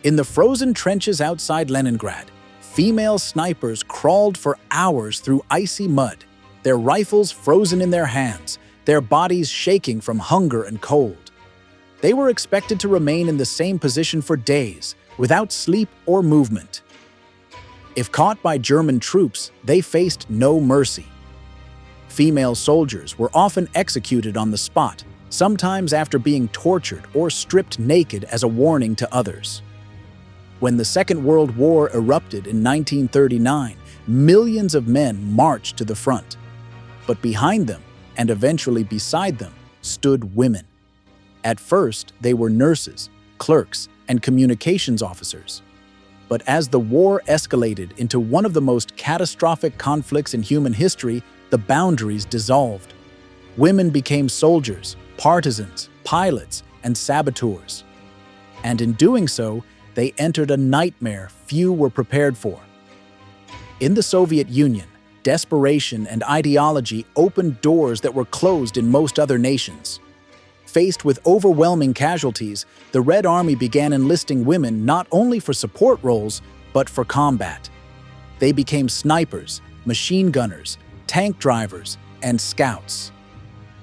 In the frozen trenches outside Leningrad, female snipers crawled for hours through icy mud, their rifles frozen in their hands, their bodies shaking from hunger and cold. They were expected to remain in the same position for days, without sleep or movement. If caught by German troops, they faced no mercy. Female soldiers were often executed on the spot, sometimes after being tortured or stripped naked as a warning to others. When the Second World War erupted in 1939, millions of men marched to the front. But behind them, and eventually beside them, stood women. At first, they were nurses, clerks, and communications officers. But as the war escalated into one of the most catastrophic conflicts in human history, the boundaries dissolved. Women became soldiers, partisans, pilots, and saboteurs. And in doing so, they entered a nightmare few were prepared for. In the Soviet Union, desperation and ideology opened doors that were closed in most other nations. Faced with overwhelming casualties, the Red Army began enlisting women not only for support roles, but for combat. They became snipers, machine gunners, tank drivers, and scouts.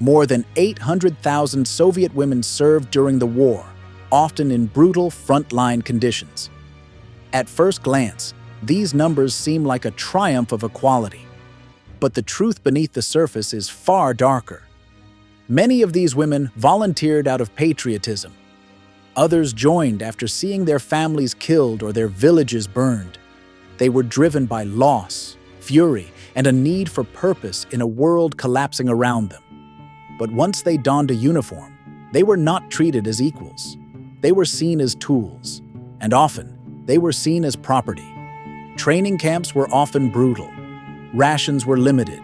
More than 800,000 Soviet women served during the war, often in brutal frontline conditions. At first glance, these numbers seem like a triumph of equality. But the truth beneath the surface is far darker. Many of these women volunteered out of patriotism. Others joined after seeing their families killed or their villages burned. They were driven by loss, fury, and a need for purpose in a world collapsing around them. But once they donned a uniform, they were not treated as equals. They were seen as tools, and often they were seen as property. Training camps were often brutal. Rations were limited.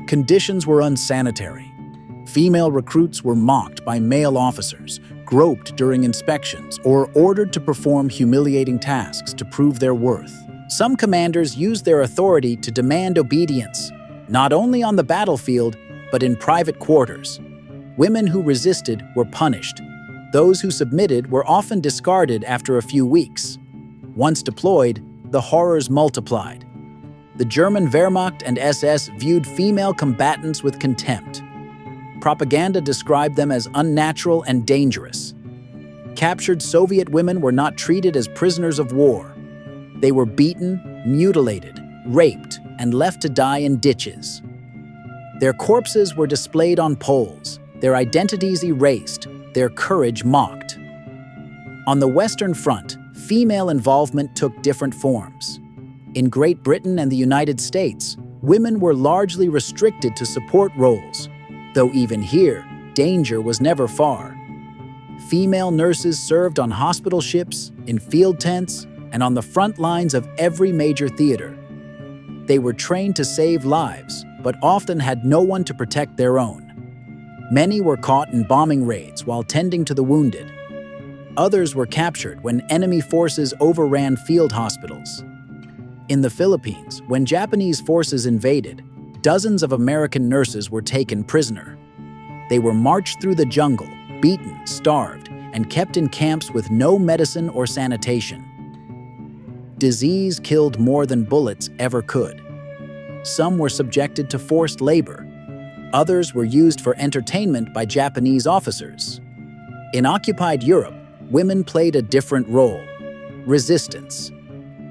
Conditions were unsanitary. Female recruits were mocked by male officers, groped during inspections, or ordered to perform humiliating tasks to prove their worth. Some commanders used their authority to demand obedience, not only on the battlefield, but in private quarters. Women who resisted were punished. Those who submitted were often discarded after a few weeks. Once deployed, the horrors multiplied. The German Wehrmacht and SS viewed female combatants with contempt. Propaganda described them as unnatural and dangerous. Captured Soviet women were not treated as prisoners of war. They were beaten, mutilated, raped, and left to die in ditches. Their corpses were displayed on poles, their identities erased, their courage mocked. On the Western Front, female involvement took different forms. In Great Britain and the United States, women were largely restricted to support roles, though even here, danger was never far. Female nurses served on hospital ships, in field tents, and on the front lines of every major theater. They were trained to save lives, but often had no one to protect their own. Many were caught in bombing raids while tending to the wounded. Others were captured when enemy forces overran field hospitals. In the Philippines, when Japanese forces invaded, dozens of American nurses were taken prisoner. They were marched through the jungle, beaten, starved, and kept in camps with no medicine or sanitation. Disease killed more than bullets ever could. Some were subjected to forced labor. Others were used for entertainment by Japanese officers. In occupied Europe, women played a different role: resistance.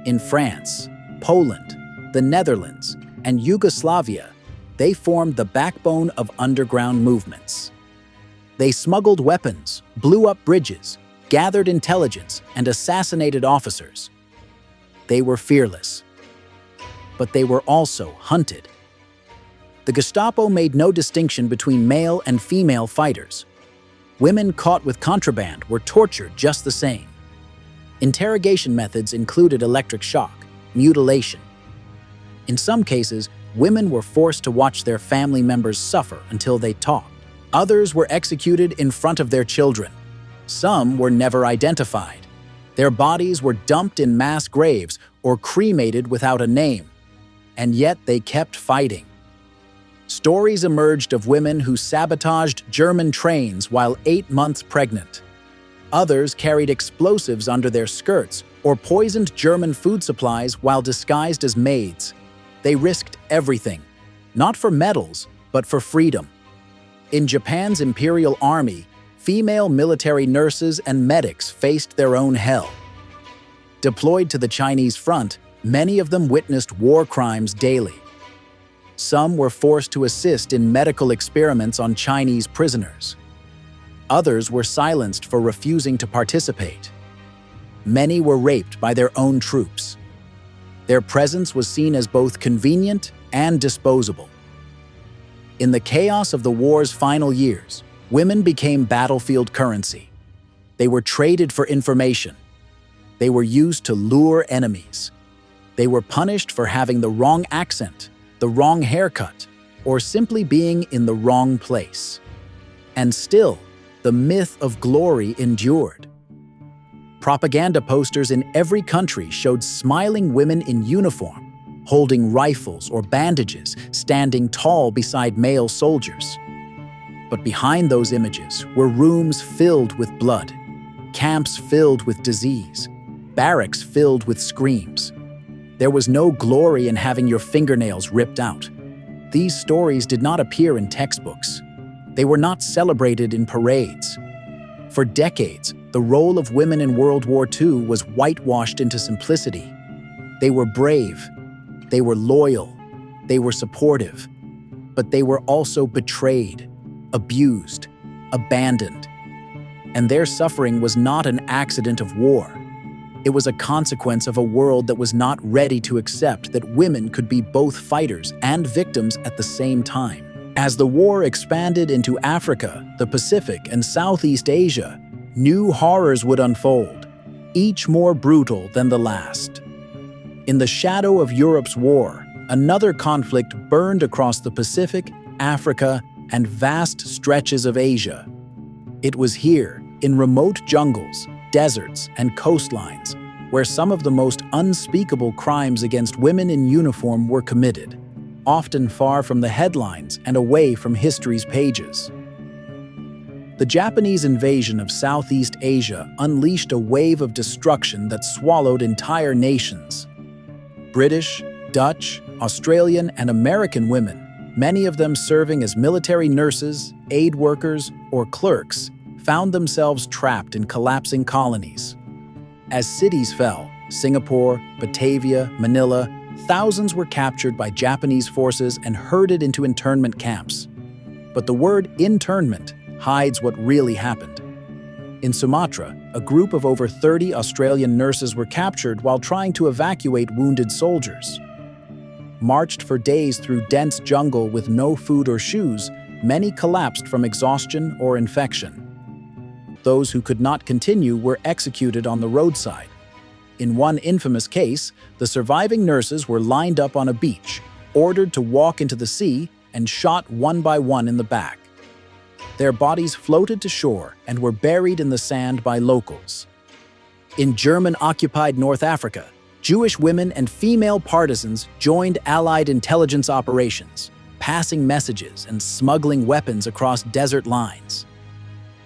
In France, Poland, the Netherlands, and Yugoslavia, they formed the backbone of underground movements. They smuggled weapons, blew up bridges, gathered intelligence, and assassinated officers. They were fearless, but they were also hunted. The Gestapo made no distinction between male and female fighters. Women caught with contraband were tortured just the same. Interrogation methods included electric shock, mutilation. In some cases, women were forced to watch their family members suffer until they talked. Others were executed in front of their children. Some were never identified. Their bodies were dumped in mass graves or cremated without a name. And yet they kept fighting. Stories emerged of women who sabotaged German trains while 8 months pregnant. Others carried explosives under their skirts or poisoned German food supplies while disguised as maids. They risked everything, not for medals, but for freedom. In Japan's Imperial Army, female military nurses and medics faced their own hell. Deployed to the Chinese front, many of them witnessed war crimes daily. Some were forced to assist in medical experiments on Chinese prisoners. Others were silenced for refusing to participate. Many were raped by their own troops. Their presence was seen as both convenient and disposable. In the chaos of the war's final years, women became battlefield currency. They were traded for information. They were used to lure enemies. They were punished for having the wrong accent, the wrong haircut, or simply being in the wrong place. And still, the myth of glory endured. Propaganda posters in every country showed smiling women in uniform, holding rifles or bandages, standing tall beside male soldiers. But behind those images were rooms filled with blood, camps filled with disease, barracks filled with screams. There was no glory in having your fingernails ripped out. These stories did not appear in textbooks. They were not celebrated in parades. For decades, the role of women in World War II was whitewashed into simplicity. They were brave, they were loyal, they were supportive, but they were also betrayed, abused, abandoned. And their suffering was not an accident of war. It was a consequence of a world that was not ready to accept that women could be both fighters and victims at the same time. As the war expanded into Africa, the Pacific, and Southeast Asia, new horrors would unfold, each more brutal than the last. In the shadow of Europe's war, another conflict burned across the Pacific, Africa, and vast stretches of Asia. It was here, in remote jungles, deserts, and coastlines, where some of the most unspeakable crimes against women in uniform were committed, often far from the headlines and away from history's pages. The Japanese invasion of Southeast Asia unleashed a wave of destruction that swallowed entire nations. British, Dutch, Australian, and American women, many of them serving as military nurses, aid workers, or clerks, found themselves trapped in collapsing colonies. As cities fell, Singapore, Batavia, Manila, thousands were captured by Japanese forces and herded into internment camps. But the word internment hides what really happened. In Sumatra, a group of over 30 Australian nurses were captured while trying to evacuate wounded soldiers. Marched for days through dense jungle with no food or shoes, many collapsed from exhaustion or infection. Those who could not continue were executed on the roadside. In one infamous case, the surviving nurses were lined up on a beach, ordered to walk into the sea, and shot one by one in the back. Their bodies floated to shore and were buried in the sand by locals. In German-occupied North Africa, Jewish women and female partisans joined Allied intelligence operations, passing messages and smuggling weapons across desert lines.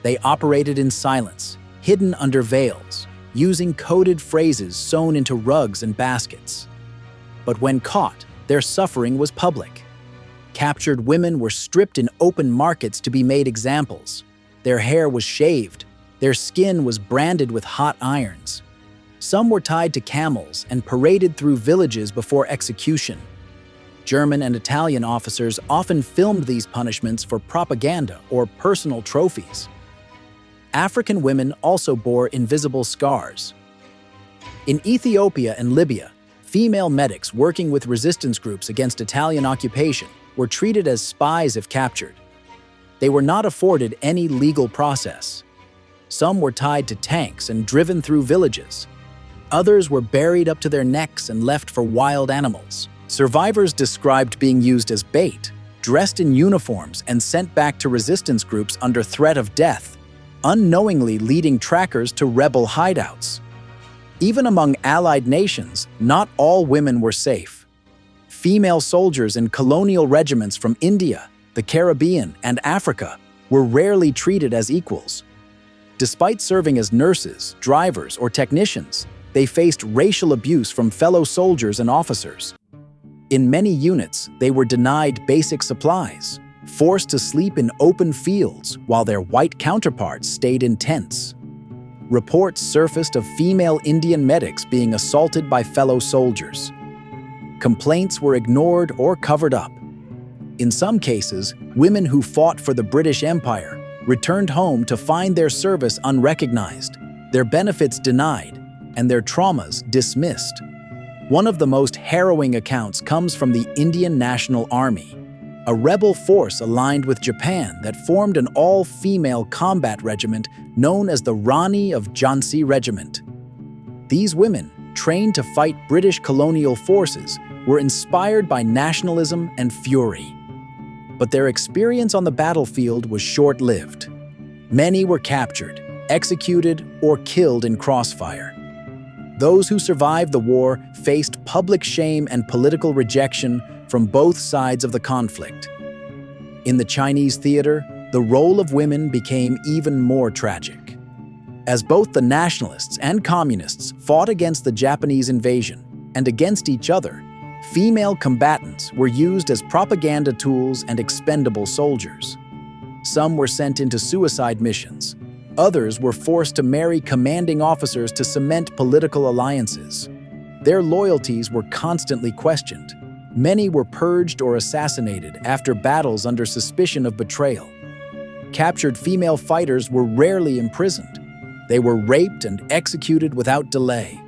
They operated in silence, hidden under veils, using coded phrases sewn into rugs and baskets. But when caught, their suffering was public. Captured women were stripped in open markets to be made examples. Their hair was shaved. Their skin was branded with hot irons. Some were tied to camels and paraded through villages before execution. German and Italian officers often filmed these punishments for propaganda or personal trophies. African women also bore invisible scars. In Ethiopia and Libya, female medics working with resistance groups against Italian occupation were treated as spies if captured. They were not afforded any legal process. Some were tied to tanks and driven through villages. Others were buried up to their necks and left for wild animals. Survivors described being used as bait, dressed in uniforms and sent back to resistance groups under threat of death, unknowingly leading trackers to rebel hideouts. Even among allied nations, not all women were safe. Female soldiers in colonial regiments from India, the Caribbean, and Africa were rarely treated as equals. Despite serving as nurses, drivers, or technicians, they faced racial abuse from fellow soldiers and officers. In many units, they were denied basic supplies, forced to sleep in open fields while their white counterparts stayed in tents. Reports surfaced of female Indian medics being assaulted by fellow soldiers. Complaints were ignored or covered up. In some cases, women who fought for the British Empire returned home to find their service unrecognized, their benefits denied, and their traumas dismissed. One of the most harrowing accounts comes from the Indian National Army, a rebel force aligned with Japan that formed an all-female combat regiment known as the Rani of Jhansi Regiment. These women, trained to fight British colonial forces, were inspired by nationalism and fury. But their experience on the battlefield was short-lived. Many were captured, executed, or killed in crossfire. Those who survived the war faced public shame and political rejection from both sides of the conflict. In the Chinese theater, the role of women became even more tragic. As both the nationalists and communists fought against the Japanese invasion and against each other, female combatants were used as propaganda tools and expendable soldiers. Some were sent into suicide missions. Others were forced to marry commanding officers to cement political alliances. Their loyalties were constantly questioned. Many were purged or assassinated after battles under suspicion of betrayal. Captured female fighters were rarely imprisoned. They were raped and executed without delay.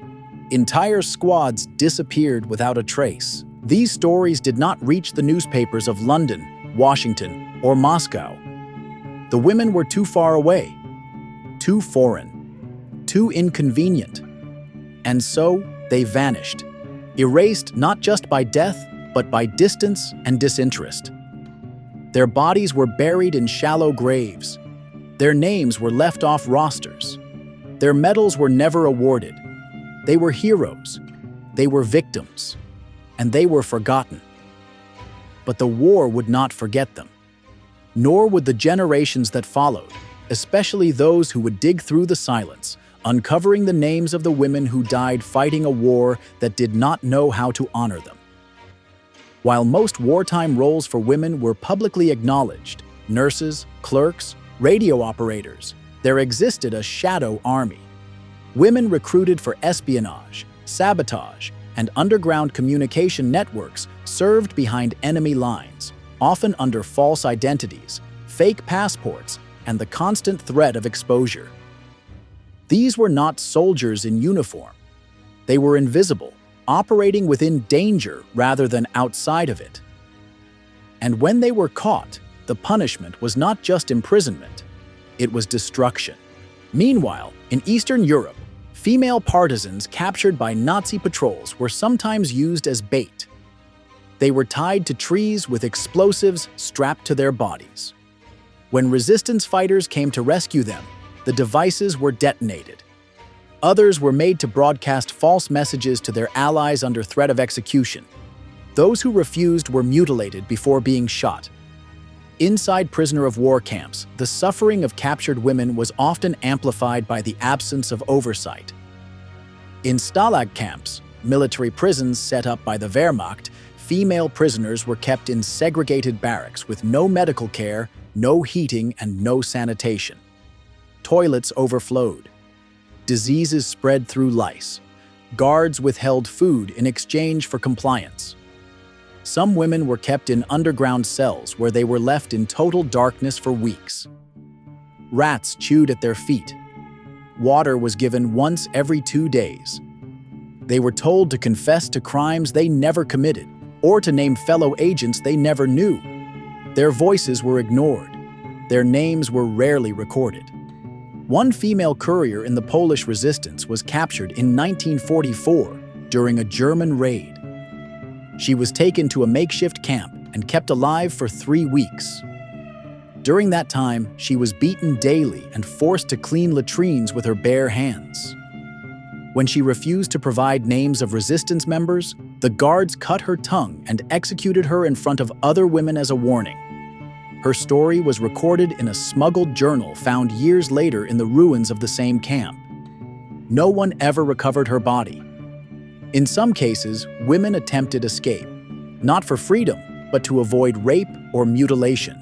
Entire squads disappeared without a trace. These stories did not reach the newspapers of London, Washington, or Moscow. The women were too far away, too foreign, too inconvenient. And so they vanished, erased not just by death, but by distance and disinterest. Their bodies were buried in shallow graves. Their names were left off rosters. Their medals were never awarded. They were heroes. They were victims. And they were forgotten. But the war would not forget them. Nor would the generations that followed, especially those who would dig through the silence, uncovering the names of the women who died fighting a war that did not know how to honor them. While most wartime roles for women were publicly acknowledged, nurses, clerks, radio operators, there existed a shadow army. Women recruited for espionage, sabotage, and underground communication networks served behind enemy lines, often under false identities, fake passports, and the constant threat of exposure. These were not soldiers in uniform. They were invisible, operating within danger rather than outside of it. And when they were caught, the punishment was not just imprisonment, it was destruction. Meanwhile, in Eastern Europe, female partisans captured by Nazi patrols were sometimes used as bait. They were tied to trees with explosives strapped to their bodies. When resistance fighters came to rescue them, the devices were detonated. Others were made to broadcast false messages to their allies under threat of execution. Those who refused were mutilated before being shot. Inside prisoner of war camps, the suffering of captured women was often amplified by the absence of oversight. In Stalag camps, military prisons set up by the Wehrmacht, female prisoners were kept in segregated barracks with no medical care, no heating, and no sanitation. Toilets overflowed. Diseases spread through lice. Guards withheld food in exchange for compliance. Some women were kept in underground cells where they were left in total darkness for weeks. Rats chewed at their feet. Water was given once every 2 days. They were told to confess to crimes they never committed or to name fellow agents they never knew. Their voices were ignored. Their names were rarely recorded. One female courier in the Polish resistance was captured in 1944 during a German raid. She was taken to a makeshift camp and kept alive for 3 weeks. During that time, she was beaten daily and forced to clean latrines with her bare hands. When she refused to provide names of resistance members, the guards cut her tongue and executed her in front of other women as a warning. Her story was recorded in a smuggled journal found years later in the ruins of the same camp. No one ever recovered her body. In some cases, women attempted escape, not for freedom, but to avoid rape or mutilation.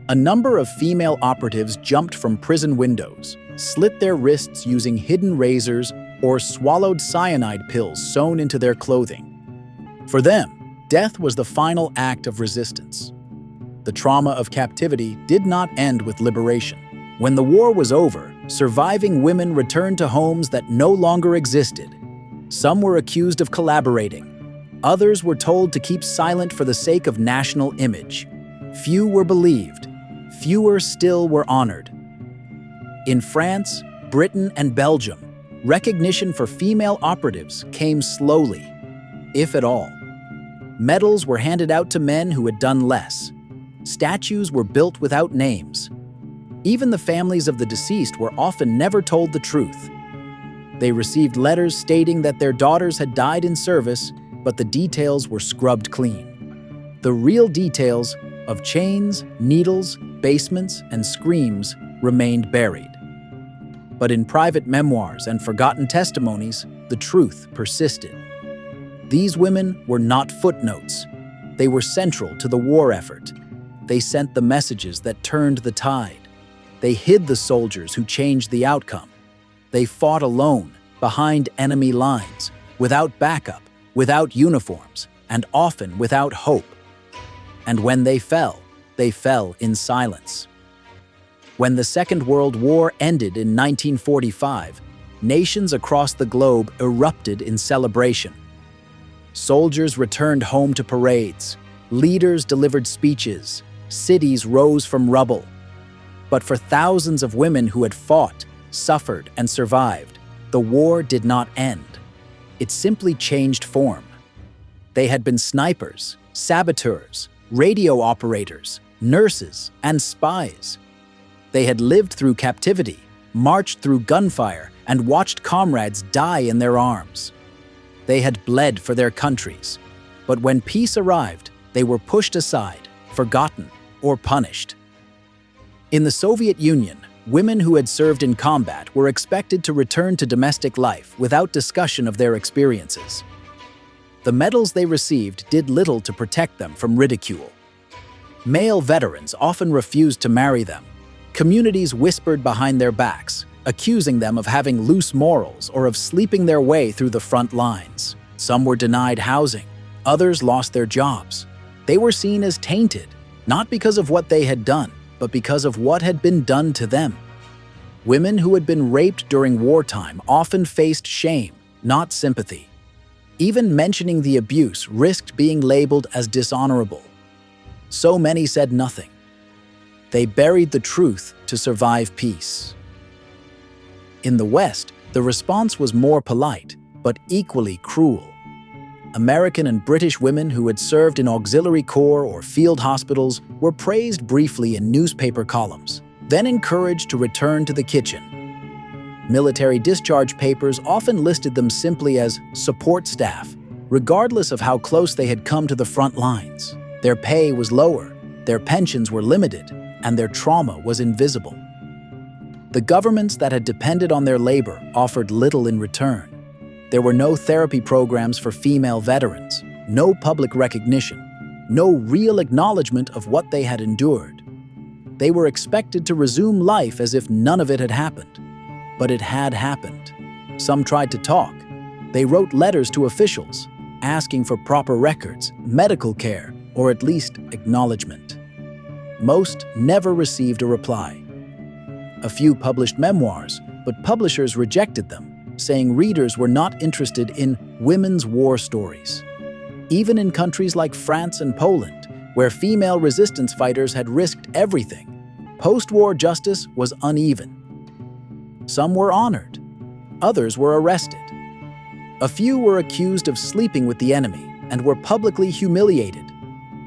A number of female operatives jumped from prison windows, slit their wrists using hidden razors, or swallowed cyanide pills sewn into their clothing. For them, death was the final act of resistance. The trauma of captivity did not end with liberation. When the war was over, surviving women returned to homes that no longer existed. Some were accused of collaborating. Others were told to keep silent for the sake of national image. Few were believed. Fewer still were honored. In France, Britain, and Belgium, recognition for female operatives came slowly, if at all. Medals were handed out to men who had done less. Statues were built without names. Even the families of the deceased were often never told the truth. They received letters stating that their daughters had died in service, but the details were scrubbed clean. The real details of chains, needles, basements, and screams remained buried. But in private memoirs and forgotten testimonies, the truth persisted. These women were not footnotes. They were central to the war effort. They sent the messages that turned the tide. They hid the soldiers who changed the outcome. They fought alone, behind enemy lines, without backup, without uniforms, and often without hope. And when they fell in silence. When the Second World War ended in 1945, nations across the globe erupted in celebration. Soldiers returned home to parades, leaders delivered speeches, cities rose from rubble. But for thousands of women who had fought, suffered, and survived, the war did not end. It simply changed form. They had been snipers, saboteurs, radio operators, nurses, and spies. They had lived through captivity, marched through gunfire, and watched comrades die in their arms. They had bled for their countries, but when peace arrived, they were pushed aside, forgotten, or punished. In the Soviet Union, women who had served in combat were expected to return to domestic life without discussion of their experiences. The medals they received did little to protect them from ridicule. Male veterans often refused to marry them. Communities whispered behind their backs, accusing them of having loose morals or of sleeping their way through the front lines. Some were denied housing. Others lost their jobs. They were seen as tainted, not because of what they had done, but because of what had been done to them. Women who had been raped during wartime often faced shame, not sympathy. Even mentioning the abuse risked being labeled as dishonorable. So many said nothing. They buried the truth to survive peace. In the West, the response was more polite, but equally cruel. American and British women who had served in auxiliary corps or field hospitals were praised briefly in newspaper columns, then encouraged to return to the kitchen. Military discharge papers often listed them simply as support staff, regardless of how close they had come to the front lines. Their pay was lower, their pensions were limited, and their trauma was invisible. The governments that had depended on their labor offered little in return. There were no therapy programs for female veterans, no public recognition, no real acknowledgement of what they had endured. They were expected to resume life as if none of it had happened. But it had happened. Some tried to talk. They wrote letters to officials, asking for proper records, medical care, or at least acknowledgement. Most never received a reply. A few published memoirs, but publishers rejected them, saying readers were not interested in women's war stories. Even in countries like France and Poland, where female resistance fighters had risked everything, post-war justice was uneven. Some were honored, others were arrested. A few were accused of sleeping with the enemy and were publicly humiliated,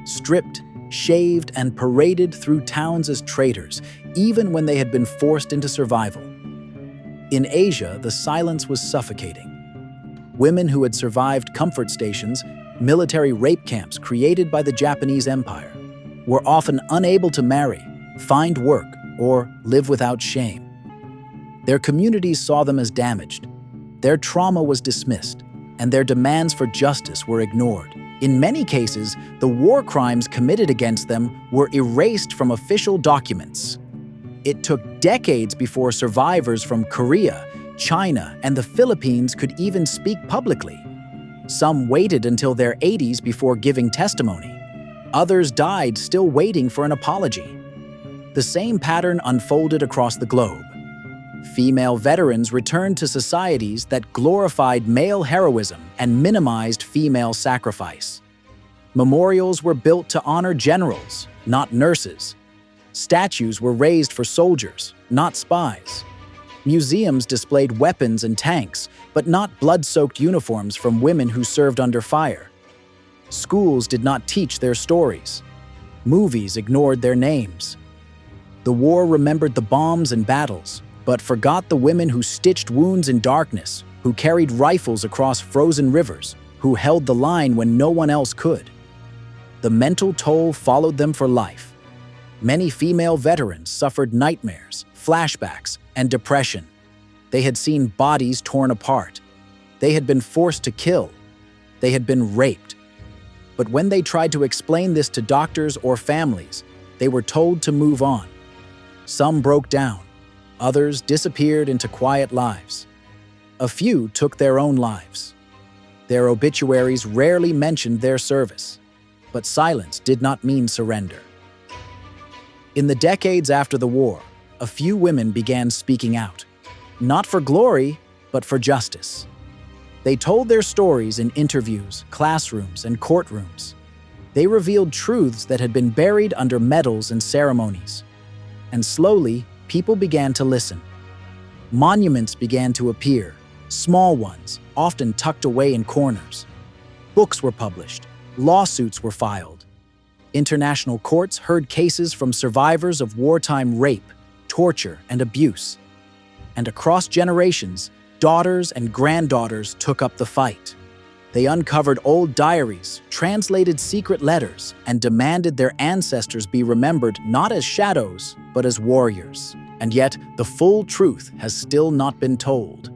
stripped, shaved, and paraded through towns as traitors, even when they had been forced into survival. In Asia, the silence was suffocating. Women who had survived comfort stations, military rape camps created by the Japanese Empire, were often unable to marry, find work, or live without shame. Their communities saw them as damaged. Their trauma was dismissed, and their demands for justice were ignored. In many cases, the war crimes committed against them were erased from official documents. It took decades before survivors from Korea, China, and the Philippines could even speak publicly. Some waited until their 80s before giving testimony. Others died still waiting for an apology. The same pattern unfolded across the globe. Female veterans returned to societies that glorified male heroism and minimized female sacrifice. Memorials were built to honor generals, not nurses. Statues were raised for soldiers, not spies. Museums displayed weapons and tanks, but not blood-soaked uniforms from women who served under fire. Schools did not teach their stories. Movies ignored their names. The war remembered the bombs and battles, but forgot the women who stitched wounds in darkness, who carried rifles across frozen rivers, who held the line when no one else could. The mental toll followed them for life. Many female veterans suffered nightmares, flashbacks, and depression. They had seen bodies torn apart. They had been forced to kill. They had been raped. But when they tried to explain this to doctors or families, they were told to move on. Some broke down. Others disappeared into quiet lives. A few took their own lives. Their obituaries rarely mentioned their service, but silence did not mean surrender. In the decades after the war, a few women began speaking out, not for glory, but for justice. They told their stories in interviews, classrooms, and courtrooms. They revealed truths that had been buried under medals and ceremonies. And slowly, people began to listen. Monuments began to appear, small ones, often tucked away in corners. Books were published, lawsuits were filed. International courts heard cases from survivors of wartime rape, torture, and abuse. And across generations, daughters and granddaughters took up the fight. They uncovered old diaries, translated secret letters, and demanded their ancestors be remembered not as shadows, but as warriors. And yet, the full truth has still not been told.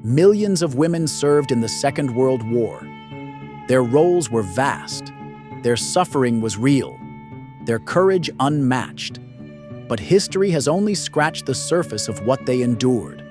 Millions of women served in the Second World War. Their roles were vast. Their suffering was real. Their courage unmatched. But history has only scratched the surface of what they endured.